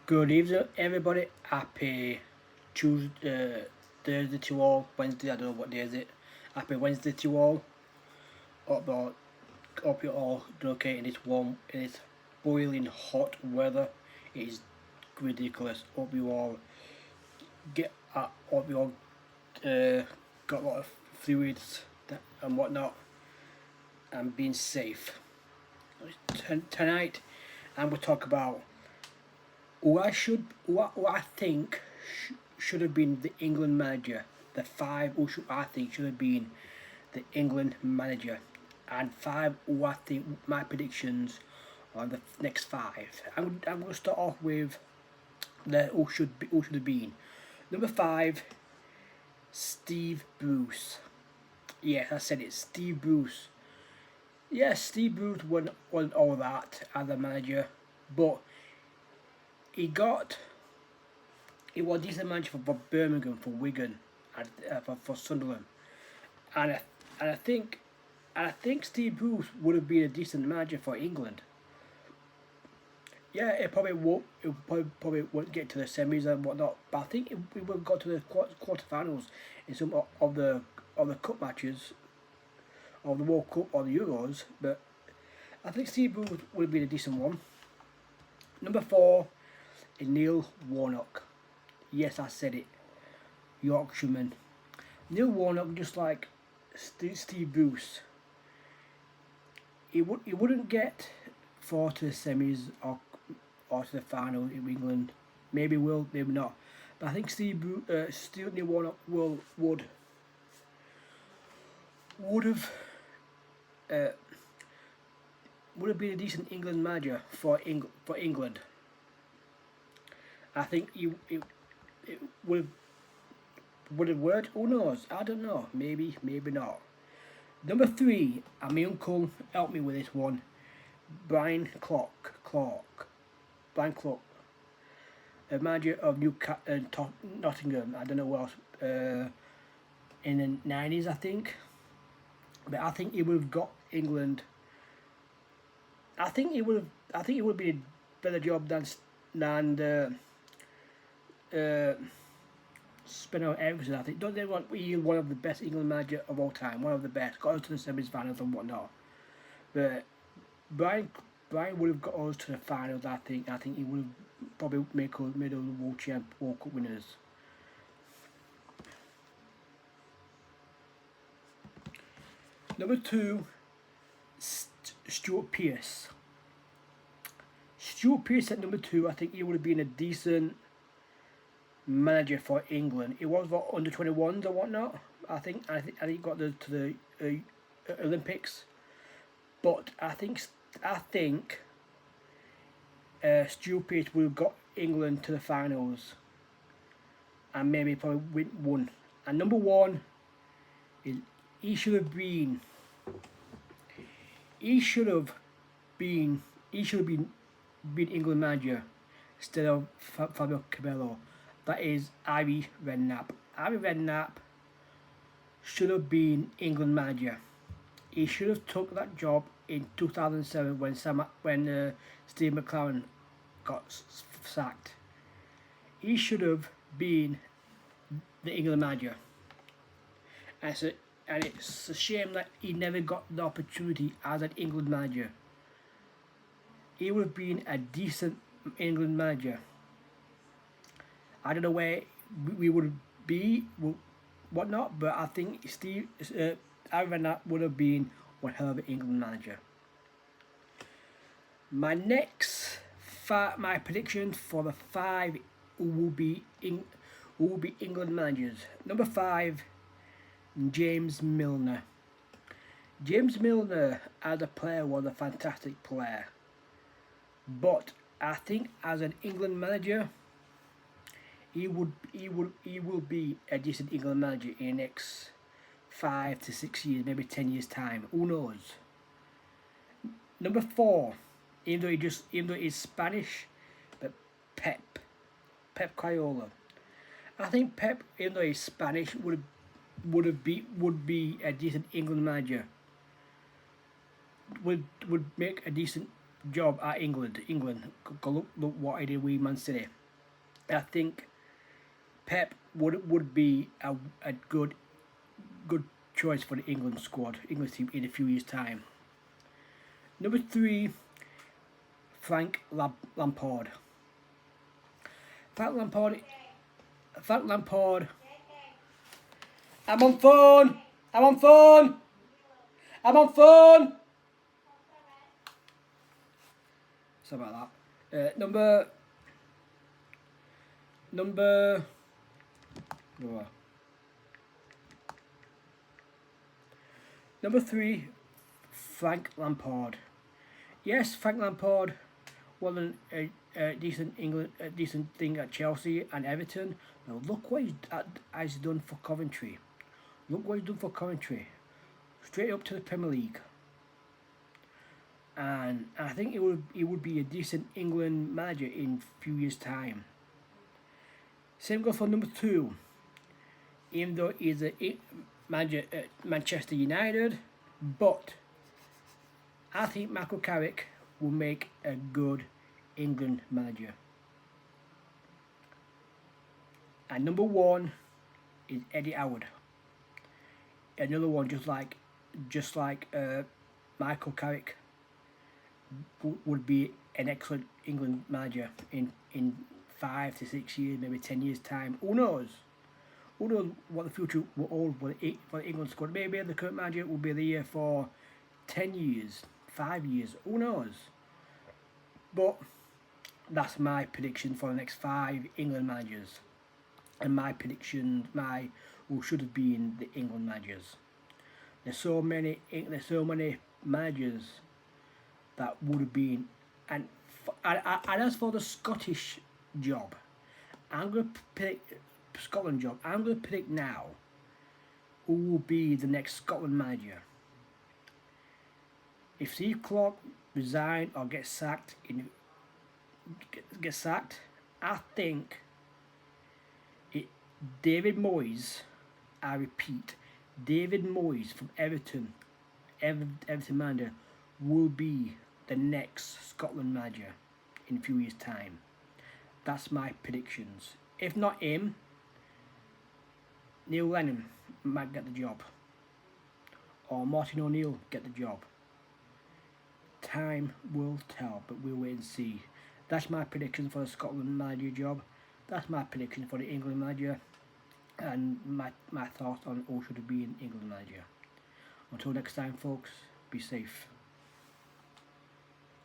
Good evening, everybody. Happy Tuesday, Thursday to all. Wednesday, I don't know what day is it. Happy Wednesday to all. Hope you're, hope you're all doing okay in this warm, in this boiling hot weather. It is ridiculous. Hope you all hope you all got a lot of fluids and whatnot, and being safe. Tonight, I'm going to talk about what I think should have been the England manager. The five I think should have been the England manager, and five who I think my predictions on the next five. I'm going to start off with the who should have been. Number five, Steve Bruce. Yes, I said it, Steve Bruce. Yes, Steve Bruce wasn't all that as a manager, but he was a decent manager for Birmingham, for Wigan, and for Sunderland, and I think Steve Bruce would have been a decent manager for England. Yeah, it probably won't. It probably won't get to the semis and whatnot, but I think we will go to the quarterfinals in some of the cup matches, of the World Cup or the Euros. But I think Steve Bruce would have been a decent one. Number four is Neil Warnock. Yes, I said it. Yorkshireman. Neil Warnock, just like Steve Bruce, he wouldn't get far to the semis or to the final in England. Maybe will, maybe not. But I think Neil Warnock would have uh, would have been a decent England manager for England. I think it would have worked. Who knows? I don't know. Maybe, maybe not. Number three, and my uncle helped me with this one. Brian Clark. Brian Clark, a manager of Nottingham. I don't know what else. In the 90s, I think. But I think he would have got England. I think he would have. I think it would be a better job than Spinner Ericsson. I think. Don't they want one of the best England manager of all time? One of the best. Got us to the semi-finals and whatnot. But Brian would have got us to the finals. I think he would have probably made us World Cup winners. Number two, Stuart Pearce. Stuart Pearce at number two. I think he would have been a decent manager for England. It was for under 21s or whatnot. I think he got to the Olympics, but I think Stuart Pearce would have got England to the finals, and maybe probably won. And number one is he should have been England manager instead of Fabio Capello. That is Harry Redknapp. Harry Redknapp should have been England manager. He should have took that job in 2007 when Steve McClaren got sacked. He should have been the England manager. And it's a shame that he never got the opportunity as an England manager. He would have been a decent England manager. I don't know where we would be, whatnot, but I think Aaron Redknapp would have been one hell of an England manager. My my prediction for the five who will be England managers. Number five, James Milner. James Milner as a player was a fantastic player, but I think as an England manager, he will be a decent England manager in the next 5 to 6 years, maybe 10 years time. Who knows? Number four, even though he's Spanish, but Pep Guardiola. I think Pep, even though he's Spanish, would be a decent England manager. Would make a decent job at England. Go look what I did with Man City. I think Pep would be a good choice for the England squad, England team in a few years' time. Number 3, Lampard. Frank Lampard. Frank Lampard. I'm on phone. I'm on phone. I'm on phone. Sorry about that. Number. Oh. Number 3, Frank Lampard. Yes, Frank Lampard wasn't a decent thing at Chelsea and Everton. Now look what he's done for Coventry. Look what he's done for Coventry. Straight up to the Premier League. And I think it would be a decent England manager in a few years' time. Same goes for number 2. Even though he's a manager at Manchester United, but I think Michael Carrick will make a good England manager. And number 1 is Eddie Howard. Another one just like Michael Carrick would be an excellent England manager in 5 to 6 years, maybe 10 years time. Who knows? Who knows what the future will hold for the England squad? Maybe the current manager will be there for 10 years, 5 years. Who knows? But that's my prediction for the next 5 England managers, and my prediction, who should have been the England managers. There's so many managers that would have been, and as for the Scottish job, I'm going to pick Scotland job. I'm going to predict now who will be the next Scotland manager. If Steve Clarke resign or gets sacked, I think David Moyes. I repeat, David Moyes from Everton manager, will be the next Scotland manager in a few years' time. That's my predictions. If not him, Neil Lennon might get the job, or Martin O'Neill get the job. Time will tell, but we'll wait and see. That's my prediction for the Scotland manager job. That's my prediction for the England manager, and my thoughts on who should be an England manager. Until next time, folks, be safe.